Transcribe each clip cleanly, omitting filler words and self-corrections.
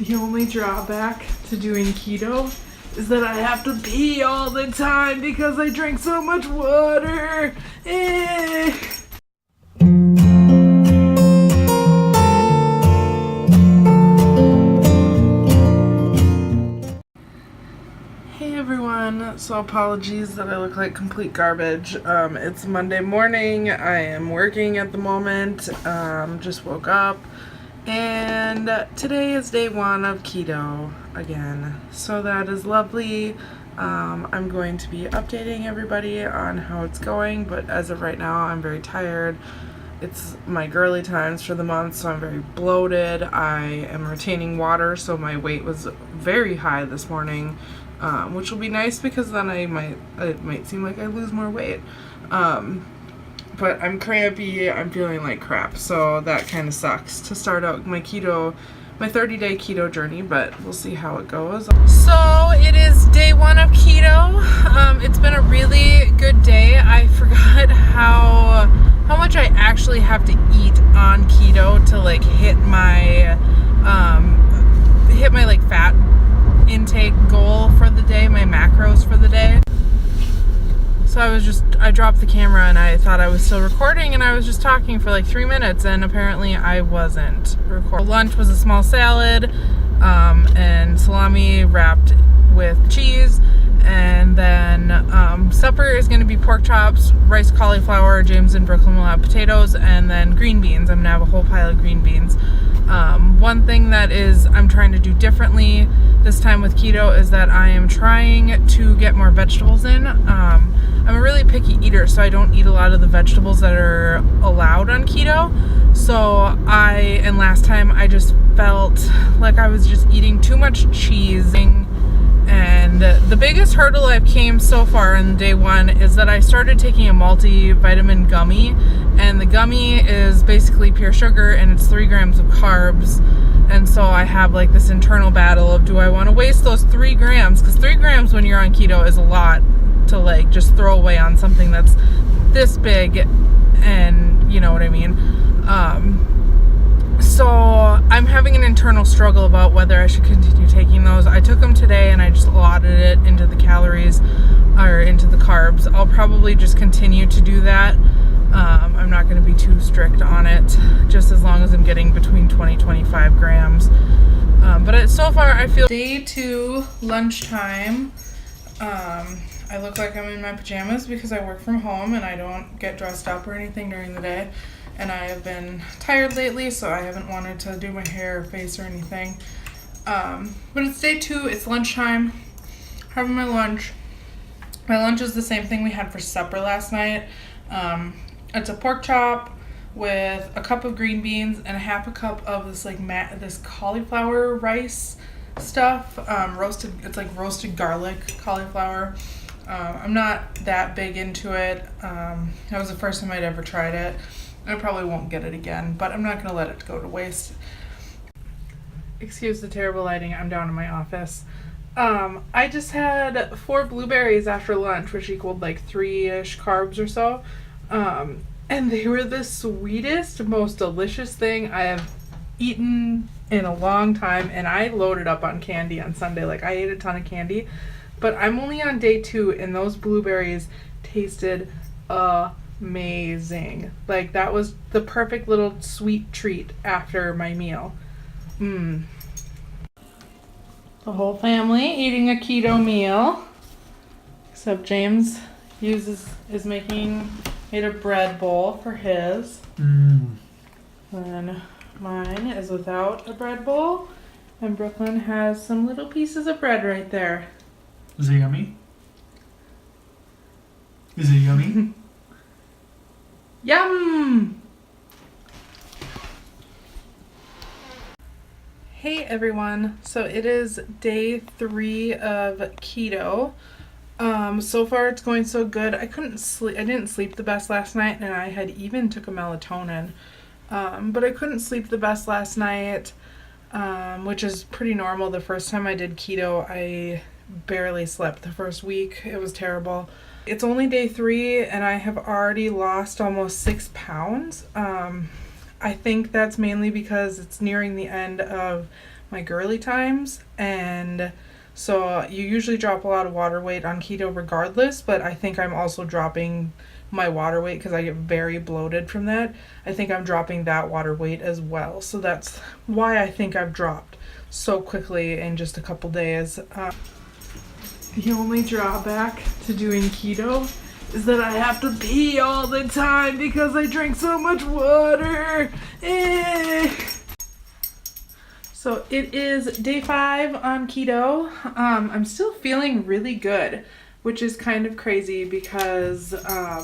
The only drawback to doing keto is that I have to pee all the time because I drink so much water. Hey everyone, so apologies that I look like complete garbage. It's Monday morning. I am working at the moment. Just woke up. And today is day 1 of keto again, so that is lovely. I'm going to be updating everybody on how it's going, but as of right now, I'm very tired. It's my girly times for the month, so I'm very bloated. I am retaining water, so my weight was very high this morning, which will be nice because then it might seem like I lose more weight. But I'm crampy, I'm feeling like crap, so that kind of sucks to start out my 30-day keto journey, but we'll see how it goes. So it is day 1 of keto. It's been a really good day. I forgot how much I actually have to eat on keto to like hit my like fat intake goal for the day, my macros for the day. So I dropped the camera and I thought I was still recording, and I was just talking for like 3 minutes, and apparently I wasn't recording. Lunch was a small salad and salami wrapped with cheese, and then supper is going to be pork chops, rice cauliflower, James and Brooklyn will have potatoes, and then green beans. I'm going to have a whole pile of green beans. One thing that I'm trying to do differently this time with keto is that I am trying to get more vegetables in. I'm a really picky eater, so I don't eat a lot of the vegetables that are allowed on keto. And last time I just felt like I was just eating too much cheese. And the biggest hurdle I've came so far in day 1 is that I started taking a multivitamin gummy, and the gummy is basically pure sugar and it's 3 grams of carbs. And so I have like this internal battle of, do I want to waste those 3 grams? Because 3 grams when you're on keto is a lot to like just throw away on something that's this big, and you know what I mean. So I'm having an internal struggle about whether I should continue taking those. I took them today and I just allotted it into the calories or into the carbs. I'll probably just continue to do that. I'm not going to be too strict on it, just as long as I'm getting between 20-25 grams. But so far I feel day 2 lunchtime. I look like I'm in my pajamas because I work from home and I don't get dressed up or anything during the day. And I have been tired lately, so I haven't wanted to do my hair or face or anything. But it's day 2, it's lunchtime. Having my lunch. My lunch is the same thing we had for supper last night. It's a pork chop with a cup of green beans and a half a cup of this like this cauliflower rice stuff. It's like roasted garlic cauliflower. I'm not that big into it. That was the first time I'd ever tried it. I probably won't get it again, but I'm not going to let it go to waste. Excuse the terrible lighting. I'm down in my office. I just had 4 blueberries after lunch, which equaled like 3-ish carbs or so. And they were the sweetest, most delicious thing I have eaten in a long time. And I loaded up on candy on Sunday. Like, I ate a ton of candy. But I'm only on day 2, and those blueberries tasted amazing. Like, that was the perfect little sweet treat after my meal. The whole family eating a keto meal, except James made a bread bowl for his. And mine is without a bread bowl, and Brooklyn has some little pieces of bread right there. Is it yummy? Is it yummy? Yum! Hey everyone, so it is day 3 of keto. So far it's going so good. I didn't sleep the best last night, and I had even took a melatonin. But I couldn't sleep the best last night, which is pretty normal. The first time I did keto, I barely slept the first week. It was terrible. It's only day 3 and I have already lost almost 6 pounds. I think that's mainly because it's nearing the end of my girly times, and so you usually drop a lot of water weight on keto regardless, but I think I'm also dropping my water weight because I get very bloated from that. I think I'm dropping that water weight as well. So that's why I think I've dropped so quickly in just a couple days. The only drawback to doing keto is that I have to pee all the time because I drink so much water. So it is day 5 on keto. I'm still feeling really good, which is kind of crazy because, I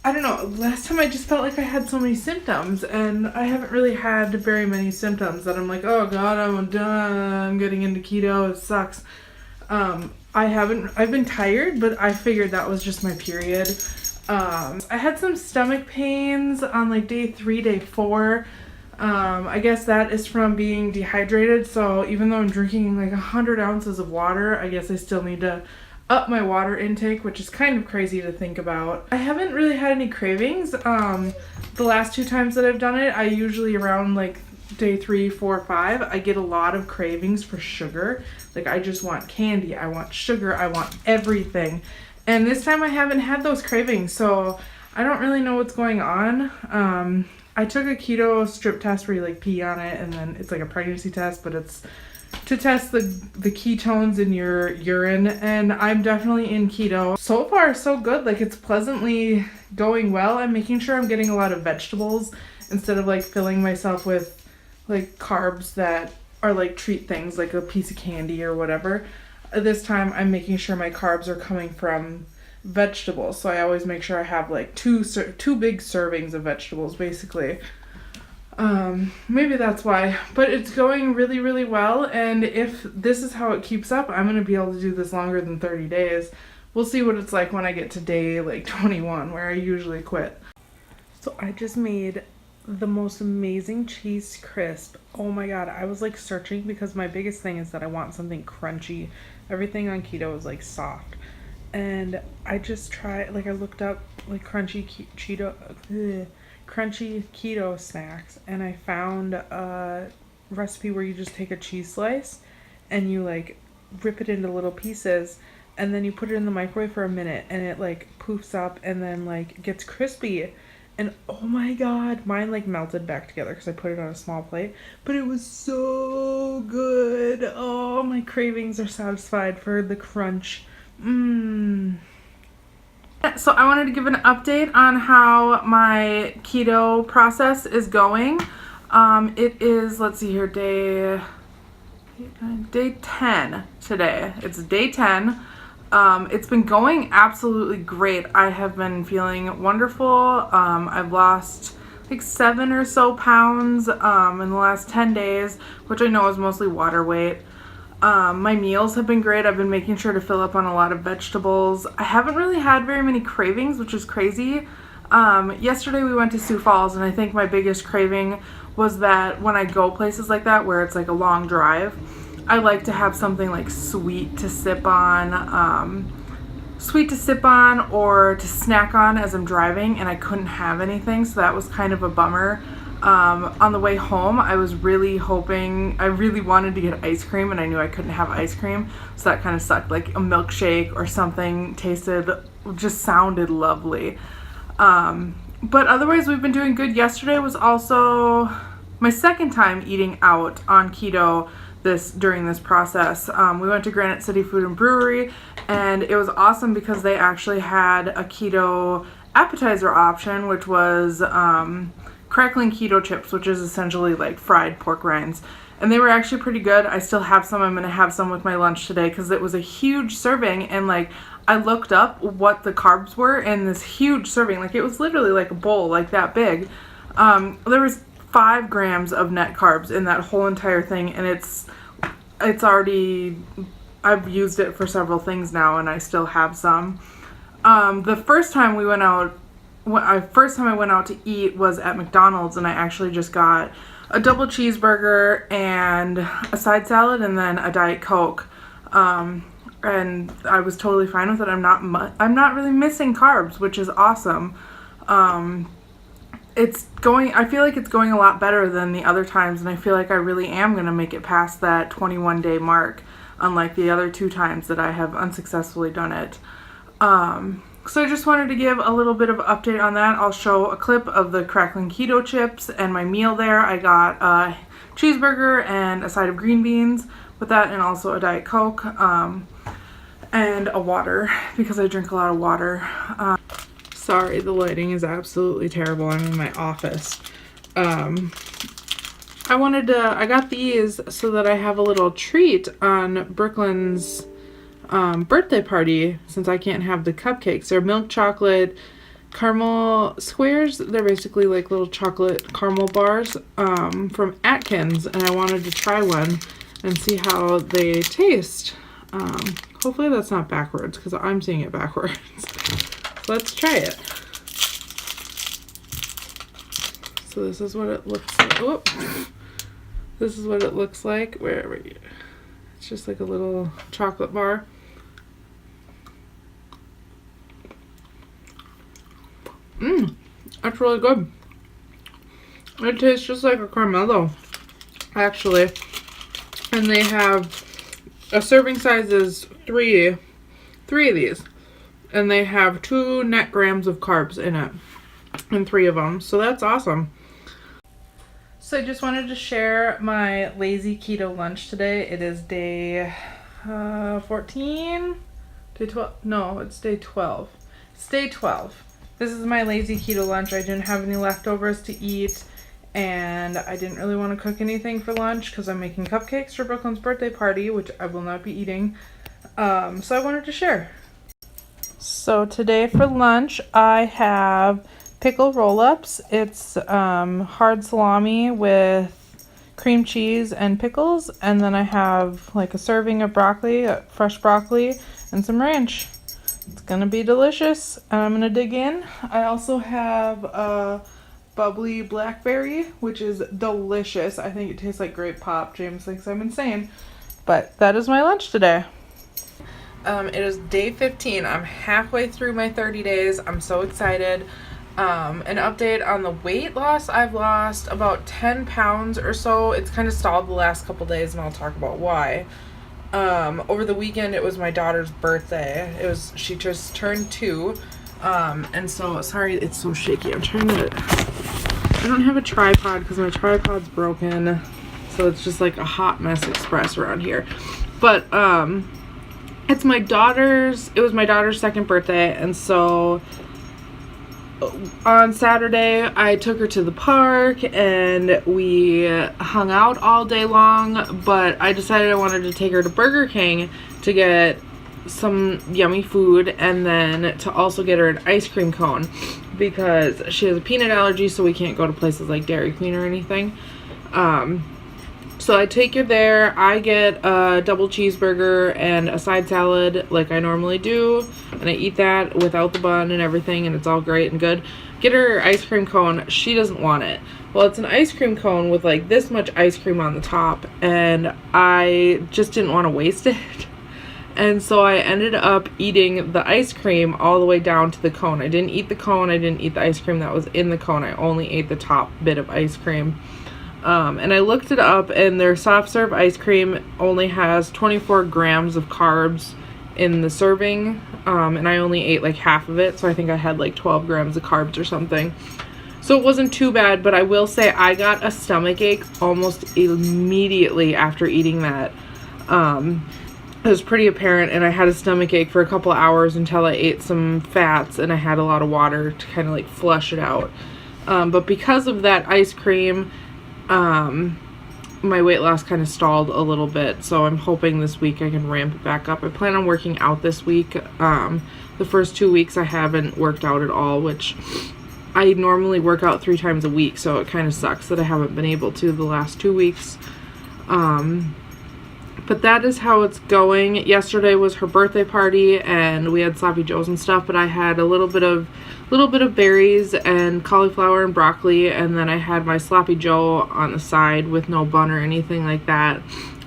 don't know, last time I just felt like I had so many symptoms, and I haven't really had very many symptoms that I'm like, oh God, I'm done, I'm getting into keto, it sucks. I've been tired, but I figured that was just my period. I had some stomach pains on like day 3, day 4. I guess that is from being dehydrated, so even though I'm drinking like 100 ounces of water, I guess I still need to up my water intake, which is kind of crazy to think about. I haven't really had any cravings. The last 2 times that I've done it, I usually around like day 3, 4, 5, I get a lot of cravings for sugar. Like I just want candy, I want sugar, I want everything. And this time I haven't had those cravings, so I don't really know what's going on. I took a keto strip test where you like pee on it, and then it's like a pregnancy test, but it's to test the ketones in your urine, and I'm definitely in keto. So far, so good. Like it's pleasantly going well. I'm making sure I'm getting a lot of vegetables instead of like filling myself with like carbs that are like treat things, like a piece of candy or whatever. This time I'm making sure my carbs are coming from vegetables, so I always make sure I have like two big servings of vegetables basically. Maybe that's why, but it's going really, really well, and if this is how it keeps up, I'm gonna be able to do this longer than 30 days. We'll see what it's like when I get to day like 21, where I usually quit. So I just made the most amazing cheese crisp. Oh my god, I was like searching because my biggest thing is that I want something crunchy. Everything on keto is like soft, and I just tried, like I looked up like crunchy keto snacks, and I found a recipe where you just take a cheese slice and you like rip it into little pieces, and then you put it in the microwave for a minute, and it like poofs up and then like gets crispy. And oh my god, mine like melted back together because I put it on a small plate, but it was so good. Oh, my cravings are satisfied for the crunch. So I wanted to give an update on how my keto process is going. It is, let's see here, day 10 today. It's day 10. It's been going absolutely great. I have been feeling wonderful. I've lost like 7 or so pounds in the last 10 days, which I know is mostly water weight. My meals have been great. I've been making sure to fill up on a lot of vegetables. I haven't really had very many cravings, which is crazy. Yesterday we went to Sioux Falls, and I think my biggest craving was that when I go places like that where it's like a long drive, I like to have something like sweet to sip on or to snack on as I'm driving, and I couldn't have anything, so that was kind of a bummer. On the way home, I was really hoping, I really wanted to get ice cream, and I knew I couldn't have ice cream, so that kind of sucked. Like a milkshake or something just sounded lovely. But otherwise, we've been doing good. Yesterday was also my second time eating out on keto during this process. We went to Granite City Food and Brewery, and it was awesome because they actually had a keto appetizer option, which was crackling keto chips, which is essentially like fried pork rinds, and they were actually pretty good. I still have some. I'm gonna have some with my lunch today because it was a huge serving, and like I looked up what the carbs were in this huge serving. Like it was literally like a bowl like that big. There was 5 grams of net carbs in that whole entire thing, and it's already, I've used it for several things now, and I still have some. The first time I went out to eat was at McDonald's, and I actually just got a double cheeseburger and a side salad and then a Diet Coke. And I was totally fine with it. I'm not really missing carbs, which is awesome. I feel like it's going a lot better than the other times, and I feel like I really am going to make it past that 21-day mark, unlike the other 2 times that I have unsuccessfully done it. So I just wanted to give a little bit of update on that. I'll show a clip of the crackling keto chips and my meal there. I got a cheeseburger and a side of green beans with that, and also a Diet Coke, and a water, because I drink a lot of water. Sorry, the lighting is absolutely terrible. I'm in my office. I got these so that I have a little treat on Brooklyn's birthday party, since I can't have the cupcakes. They're milk chocolate caramel squares. They're basically like little chocolate caramel bars from Atkins, and I wanted to try one and see how they taste. Hopefully that's not backwards, because I'm seeing it backwards. Let's try it. So this is what it looks like. Whoop. This is what it looks like. Where are you? It's just like a little chocolate bar. That's really good. It tastes just like a caramello, actually. And they have a serving size is three of these, and they have 2 net grams of carbs in it, and 3 of them. So that's awesome. So I just wanted to share my lazy keto lunch today. It is day 14, day 12. No, it's day 12. It's day 12. This is my lazy keto lunch. I didn't have any leftovers to eat, and I didn't really want to cook anything for lunch because I'm making cupcakes for Brooklyn's birthday party, which I will not be eating. So I wanted to share. So today for lunch, I have pickle roll-ups. It's hard salami with cream cheese and pickles, and then I have like a serving of broccoli, fresh broccoli, and some ranch. It's gonna be delicious, and I'm gonna dig in. I also have a bubbly blackberry, which is delicious. I think it tastes like grape pop. James thinks I'm insane, but that is my lunch today. It is day 15. I'm halfway through my 30 days. I'm so excited. An update on the weight loss. I've lost about 10 pounds or so. It's kind of stalled the last couple days, and I'll talk about why. Over the weekend, it was my daughter's birthday. She just turned 2. And so, sorry, it's so shaky. I don't have a tripod because my tripod's broken. So it's just like a hot mess express around here. But, it was my daughter's 2nd birthday, and so on Saturday I took her to the park and we hung out all day long, but I decided I wanted to take her to Burger King to get some yummy food, and then to also get her an ice cream cone because she has a peanut allergy, so we can't go to places like Dairy Queen or anything. So I take her there. I get a double cheeseburger and a side salad like I normally do, and I eat that without the bun and everything, and it's all great and good. Get her ice cream cone. She doesn't want it. Well, it's an ice cream cone with like this much ice cream on the top, and I just didn't want to waste it. And so I ended up eating the ice cream all the way down to the cone. I didn't eat the cone. I didn't eat the ice cream that was in the cone. I only ate the top bit of ice cream. And I looked it up, and their soft serve ice cream only has 24 grams of carbs in the serving, and I only ate like half of it, so I think I had like 12 grams of carbs or something. So it wasn't too bad, but I will say I got a stomach ache almost immediately after eating that. It was pretty apparent, and I had a stomach ache for a couple hours until I ate some fats, and I had a lot of water to kind of like flush it out. But because of that ice cream, my weight loss kind of stalled a little bit, so I'm hoping this week I can ramp it back up. I plan on working out this week. The first 2 weeks I haven't worked out at all, which I normally work out 3 times a week, so it kind of sucks that I haven't been able to the last 2 weeks. But that is how it's going. Yesterday was her birthday party, and we had sloppy joes and stuff, but I had a little bit of berries and cauliflower and broccoli, and then I had my sloppy joe on the side with no bun or anything like that.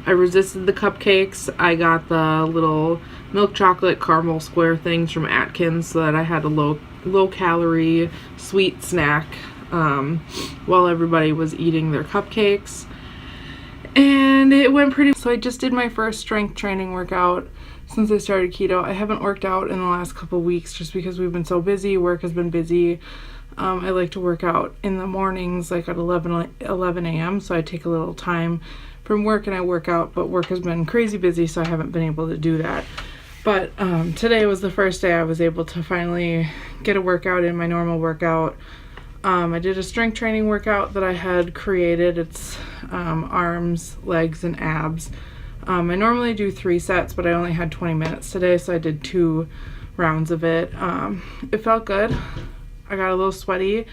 I resisted the cupcakes. I got the little milk chocolate caramel square things from Atkins so that I had a low calorie sweet snack. while everybody was eating their cupcakes. And it went pretty. So I just did my first strength training workout since I started keto. I haven't worked out in the last couple weeks just because we've been so busy. Work has been busy. I like to work out in the mornings, like at 11 a.m. So I take a little time from work and I work out, but work has been crazy busy, so I haven't been able to do that. But today was the first day I was able to finally get a workout in, my normal workout. I did a strength training workout that I had created. It's arms, legs, and abs. I normally do 3 sets, but I only had 20 minutes today, so I did 2 rounds of it. It felt good. I got a little sweaty.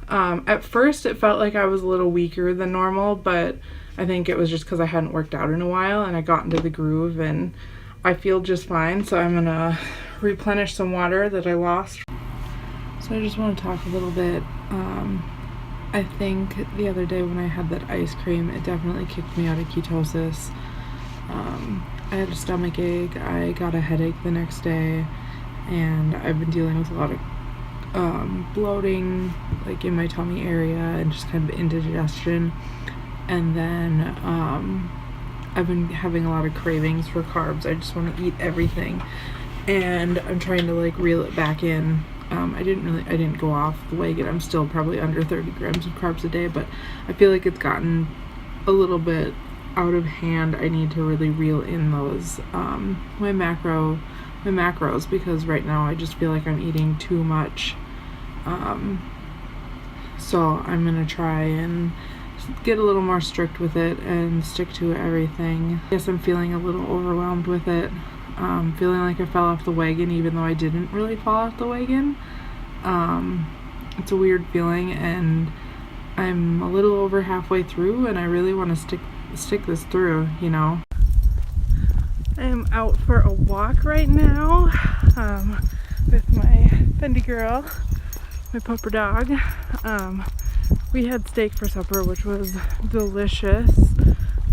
At first, it felt like I was a little weaker than normal, but I think it was just because I hadn't worked out in a while, and I got into the groove, and I feel just fine. So I'm gonna replenish some water that I lost. So I just want to talk a little bit. I think the other day when I had that ice cream, it definitely kicked me out of ketosis. I had a stomach ache, I got a headache the next day, and I've been dealing with a lot of bloating, like in my tummy area, and just kind of indigestion. And then I've been having a lot of cravings for carbs. I just want to eat everything, and I'm trying to like reel it back in. I didn't go off the wagon. I'm still probably under 30 grams of carbs a day, but I feel like it's gotten a little bit out of hand. I need to really reel in those my macros, because right now I just feel like I'm eating too much. So I'm gonna try and get a little more strict with it and stick to everything. I guess I'm feeling a little overwhelmed with it. Feeling like I fell off the wagon even though I didn't really fall off the wagon. It's a weird feeling, and I'm a little over halfway through, and I really want to stick this through, you know. I am out for a walk right now with my Fendi girl, my pupper dog. We had steak for supper, which was delicious.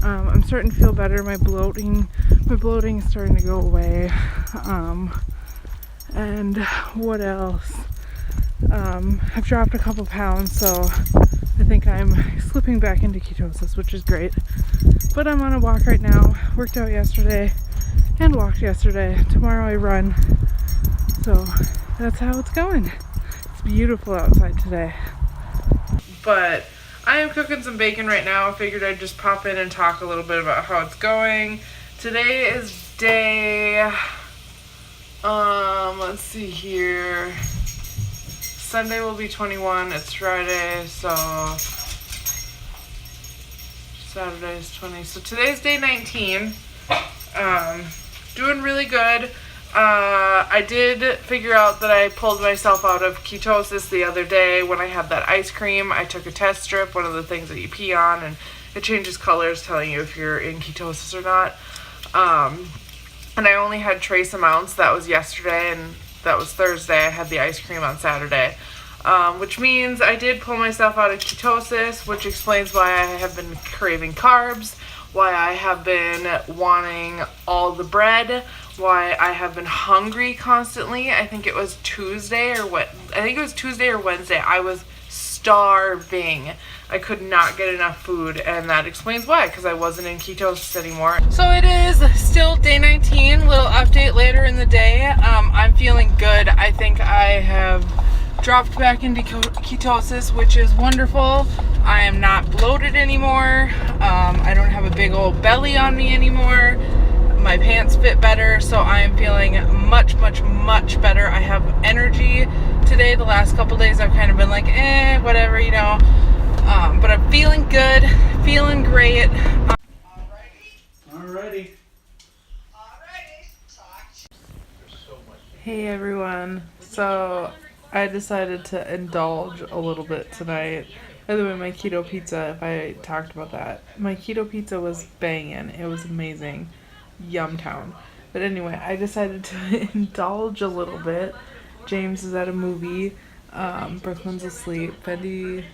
I'm starting to feel better. My bloating is starting to go away. And what else? I've dropped a couple pounds, so I think I'm slipping back into ketosis, which is great. But I'm on a walk right now. Worked out yesterday and walked yesterday. Tomorrow I run. So that's how it's going. It's beautiful outside today. But I am cooking some bacon right now. I figured I'd just pop in and talk a little bit about how it's going. Today is day, let's see here. Sunday will be 21. It's Friday, so Saturday is 20. So today's day 19. Doing really good. I did figure out that I pulled myself out of ketosis the other day when I had that ice cream. I took a test strip, one of the things that you pee on, and it changes colors telling you if you're in ketosis or not. And I only had trace amounts. That was yesterday, and that was Thursday. I had the ice cream on Saturday, which means I did pull myself out of ketosis, which explains why I have been craving carbs, why I have been wanting all the bread, why I have been hungry constantly. I think it was Tuesday or Wednesday. I was starving. I could not get enough food, and that explains why, because I wasn't in ketosis anymore. So it is still day 19, little update later in the day. I'm feeling good. I think I have dropped back into ketosis, which is wonderful. I am not bloated anymore. I don't have a big old belly on me anymore. My pants fit better, so I am feeling much, much, much better. I have energy today. The last couple days I've kind of been like, whatever, you know. But I'm feeling good, feeling great. Alrighty. Hey everyone. So I decided to indulge a little bit tonight. By the way, my keto pizza, if I talked about that, my keto pizza was banging. It was amazing. Yumtown. But anyway, I decided to indulge a little bit. James is at a movie. Brooklyn's asleep. Fendi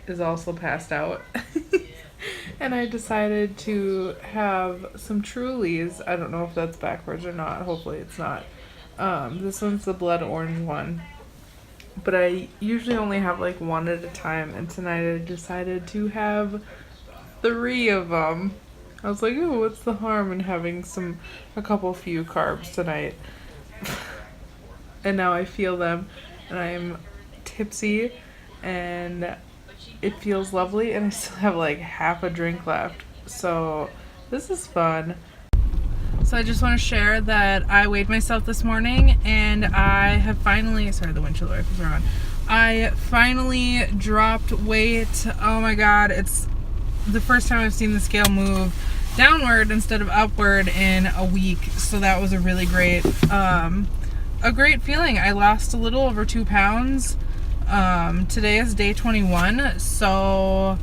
is also passed out. And I decided to have some Trulies. I don't know if that's backwards or not. Hopefully it's not. This one's the blood orange one. but I usually only have like one at a time, and tonight I decided to have 3 of them. I was like, oh, what's the harm in having a couple few carbs tonight? And now I feel them, and I'm tipsy, and it feels lovely, and I still have like half a drink left. So this is fun. So I just want to share that I weighed myself this morning, and I have finally, sorry, the windshield wipers are on. I finally dropped weight. Oh my God, it's the first time I've seen the scale move downward instead of upward in a week. So that was a really great feeling. I lost a little over 2 pounds. Today is day 21, so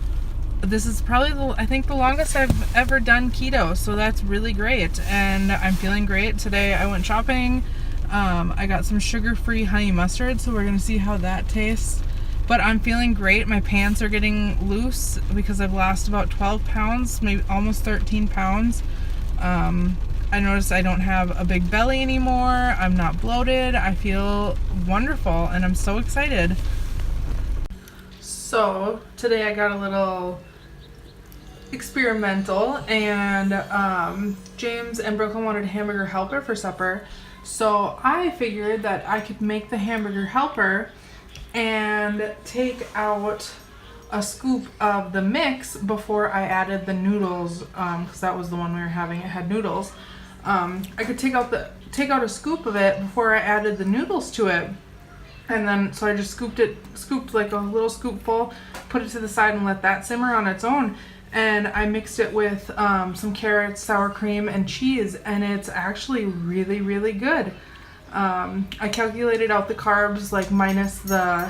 this is probably I think the longest I've ever done keto, so that's really great, and I'm feeling great. Today I went shopping. I got some sugar-free honey mustard, so we're gonna see how that tastes. But I'm feeling great. My pants are getting loose because I've lost about 12 pounds, maybe almost 13 pounds. I noticed I don't have a big belly anymore. I'm not bloated. I feel wonderful, and I'm so excited. So today I got a little experimental, and James and Brooklyn wanted a hamburger helper for supper. So I figured that I could make the hamburger helper and take out a scoop of the mix before I added the noodles, because that was the one we were having. It had noodles. I could take out a scoop of it before I added the noodles to it. And then, so I just scooped like a little scoopful, put it to the side and let that simmer on its own. And I mixed it with some carrots, sour cream, and cheese, and it's actually really, really good. I calculated out the carbs, like minus the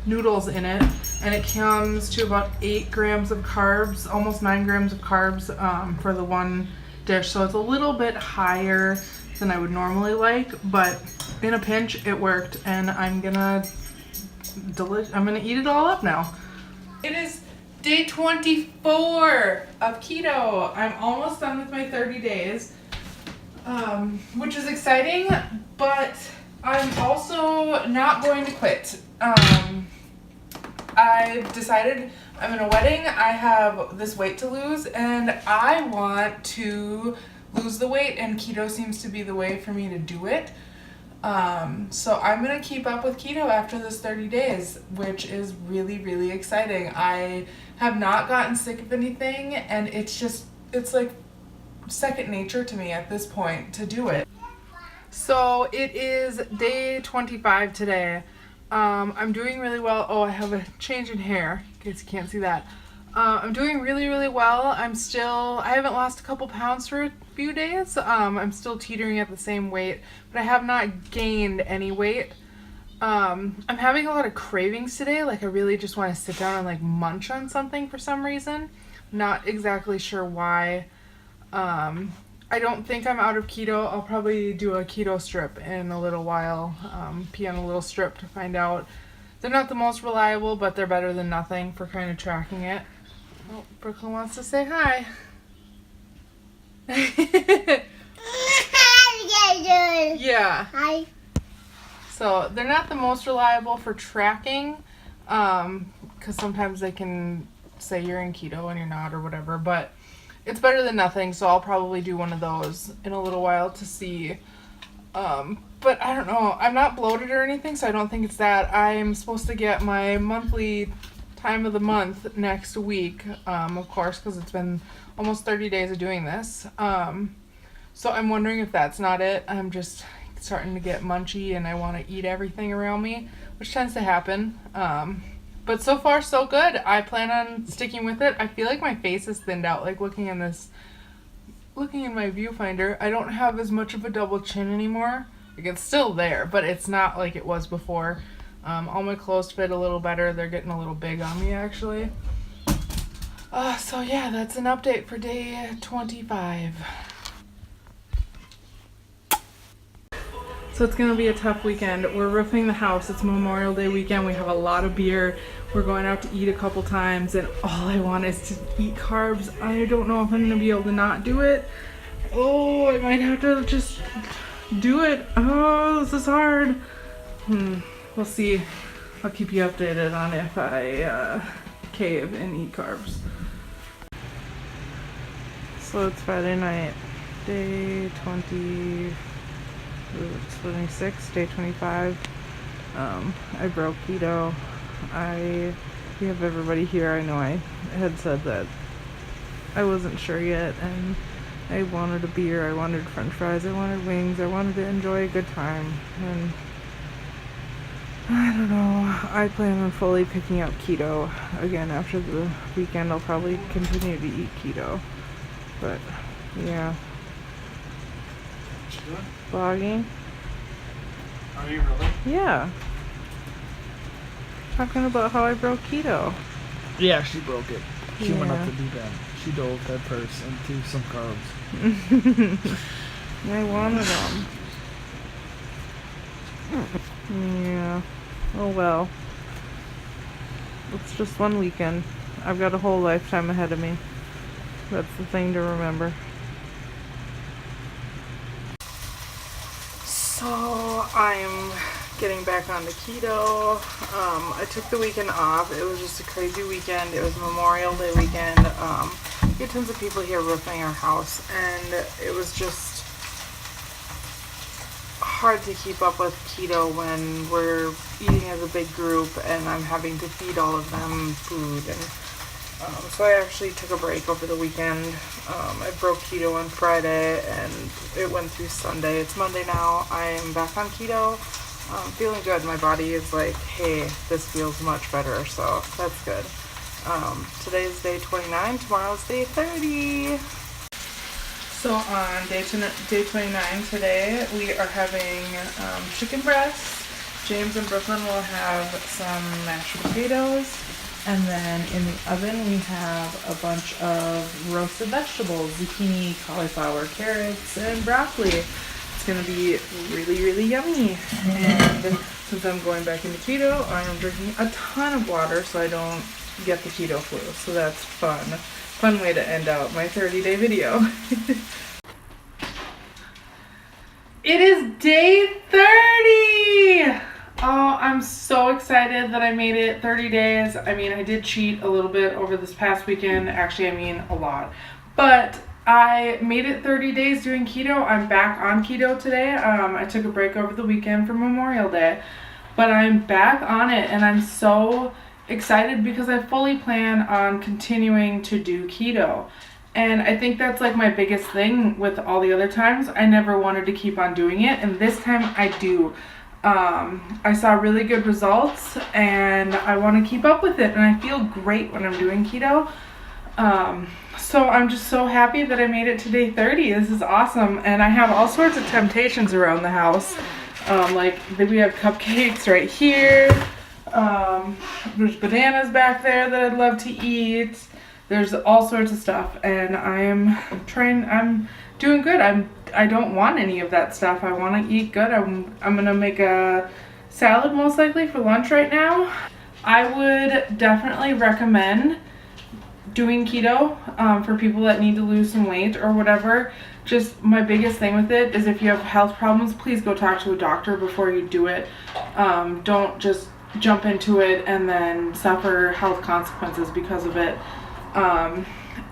noodles in it, and it comes to about 8 grams of carbs, almost 9 grams of carbs for the one dish. So it's a little bit higher than I would normally like, but in a pinch it worked, and I'm gonna eat it all up now. It is day 24 of keto. I'm almost done with my 30 days, which is exciting, but I'm also not going to quit. I've decided I'm in a wedding. I have this weight to lose, and I want to lose the weight, and keto seems to be the way for me to do it. So I'm going to keep up with keto after this 30 days, which is really, really exciting. I have not gotten sick of anything, and it's like second nature to me at this point to do it. So it is day 25 today. I'm doing really well. Oh, I have a change in hair, in case you can't see that. I'm doing really, really well. I haven't lost a couple pounds for a few days. I'm still teetering at the same weight, but I have not gained any weight. I'm having a lot of cravings today. Like, I really just want to sit down and like munch on something for some reason. Not exactly sure why. I don't think I'm out of keto. I'll probably do a keto strip in a little while. Pee on a little strip to find out. They're not the most reliable, but they're better than nothing for kind of tracking it. Oh, Brooklyn wants to say hi. Yeah. Hi. So they're not the most reliable for tracking, because sometimes they can say you're in keto and you're not, or whatever, but it's better than nothing, so I'll probably do one of those in a little while to see. But I don't know. I'm not bloated or anything, so I don't think it's that. I'm supposed to get my monthly time of the month next week, of course, because it's been almost 30 days of doing this. So I'm wondering if that's not it. I'm just starting to get munchy, and I want to eat everything around me, which tends to happen. But so far, so good. I plan on sticking with it. I feel like my face is thinned out, like looking in my viewfinder. I don't have as much of a double chin anymore. Like, it's still there, but it's not like it was before. All my clothes fit a little better. They're getting a little big on me, actually. So yeah, that's an update for day 25. So it's going to be a tough weekend. We're roofing the house. It's Memorial Day weekend. We have a lot of beer. We're going out to eat a couple times, and all I want is to eat carbs. I don't know if I'm going to be able to not do it. Oh, I might have to just Do it. Oh, this is hard. We'll see. I'll keep you updated on if I cave and eat carbs. So it's Friday night, day 26, day 25. I broke keto. We have everybody here. I know I had said that I wasn't sure yet, and I wanted a beer, I wanted french fries, I wanted wings, I wanted to enjoy a good time, and I don't know, I plan on fully picking up keto again after the weekend. I'll probably continue to eat keto, but yeah. What you doing? Vlogging? Are you really? Yeah. Talking about how I broke keto. Yeah, she broke it. She went up Yeah. the deep end. She dove head first into some carbs. I wanted them. Yeah. Oh well. It's just one weekend. I've got a whole lifetime ahead of me. That's the thing to remember. So I'm getting back onto keto. I took the weekend off. It was just a crazy weekend. It was Memorial Day weekend. We had tons of people here roofing our house, and it was just hard to keep up with keto when we're eating as a big group and I'm having to feed all of them food. And so I actually took a break over the weekend. I broke keto on Friday and it went through Sunday. It's Monday now. I am back on keto. Feeling good. My body is like, hey, this feels much better, so that's good. Today is day 29, tomorrow's day 30. So on day 29 today, we are having chicken breasts. James and Brooklyn will have some mashed potatoes. And then in the oven, we have a bunch of roasted vegetables, zucchini, cauliflower, carrots, and broccoli. It's going to be really, really yummy. And since I'm going back into keto, I am drinking a ton of water so I don't get the keto flu. So that's fun. Fun way to end out my 30-day video. It is day 30! Oh, I'm so excited that I made it 30 days. I mean, I did cheat a little bit over this past weekend. Actually, I mean a lot. But I made it 30 days doing keto. I'm back on keto today. I took a break over the weekend for Memorial Day. But I'm back on it, and I'm so excited because I fully plan on continuing to do keto. And I think that's like my biggest thing with all the other times. I never wanted to keep on doing it, and this time I do. I saw really good results, and I want to keep up with it, and I feel great when I'm doing keto. So I'm just so happy that I made it to day 30. This is awesome, and I have all sorts of temptations around the house. Like we have cupcakes right here. There's bananas back there that I'd love to eat. There's all sorts of stuff, and I'm doing good. I don't want any of that stuff. I want to eat good. I'm gonna make a salad most likely for lunch right now. I would definitely recommend doing keto for people that need to lose some weight or whatever. Just my biggest thing with it is if you have health problems, please go talk to a doctor before you do it. Don't just jump into it and then suffer health consequences because of it.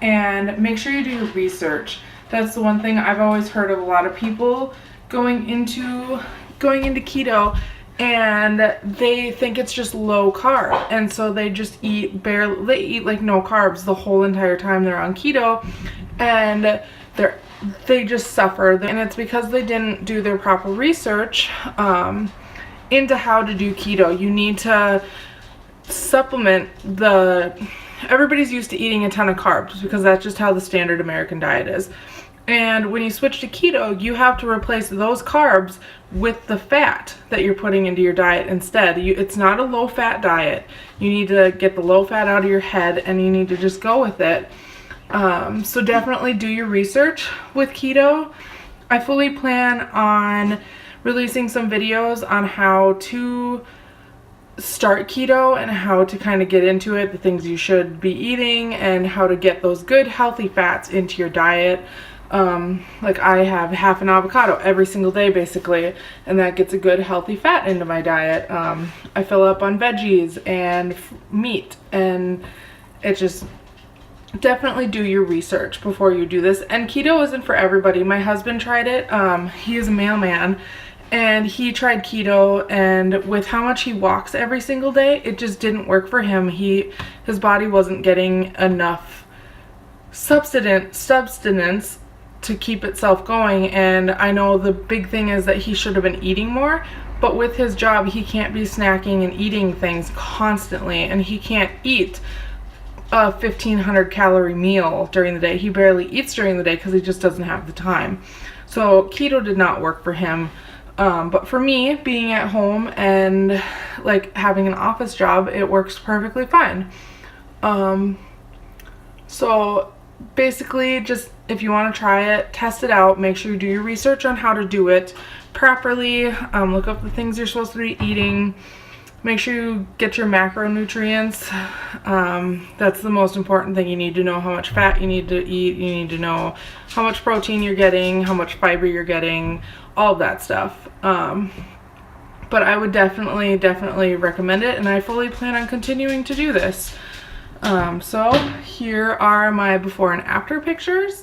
And make sure you do your research. That's the one thing I've always heard of a lot of people going into keto, and they think it's just low carb, and so they just eat like no carbs the whole entire time they're on keto, and they just suffer, and it's because they didn't do their proper research into how to do keto. You need to supplement everybody's used to eating a ton of carbs because that's just how the standard American diet is. And when you switch to keto, you have to replace those carbs with the fat that you're putting into your diet instead. It's not a low-fat diet. You need to get the low fat out of your head, and you need to just go with it. So definitely do your research with keto. I fully plan on releasing some videos on how to start keto and how to kind of get into it, the things you should be eating, and how to get those good healthy fats into your diet. Like I have half an avocado every single day basically, and that gets a good healthy fat into my diet. I fill up on veggies and meat, and it just definitely do your research before you do this. And keto isn't for everybody. My husband tried it. He is a mailman, and he tried keto, and with how much he walks every single day, it just didn't work for him. His body wasn't getting enough substance to keep itself going. And I know the big thing is that he should have been eating more, but with his job he can't be snacking and eating things constantly, and he can't eat a 1,500 calorie meal during the day. He barely eats during the day because he just doesn't have the time. So keto did not work for him. But for me, being at home and like having an office job, it works perfectly fine. So basically, just if you want to try it, test it out. Make sure you do your research on how to do it properly. Look up the things you're supposed to be eating. Make sure you get your macronutrients. That's the most important thing. You need to know how much fat you need to eat. You need to know how much protein you're getting, how much fiber you're getting, all of that stuff. But I would definitely recommend it, and I fully plan on continuing to do this. So here are my before and after pictures.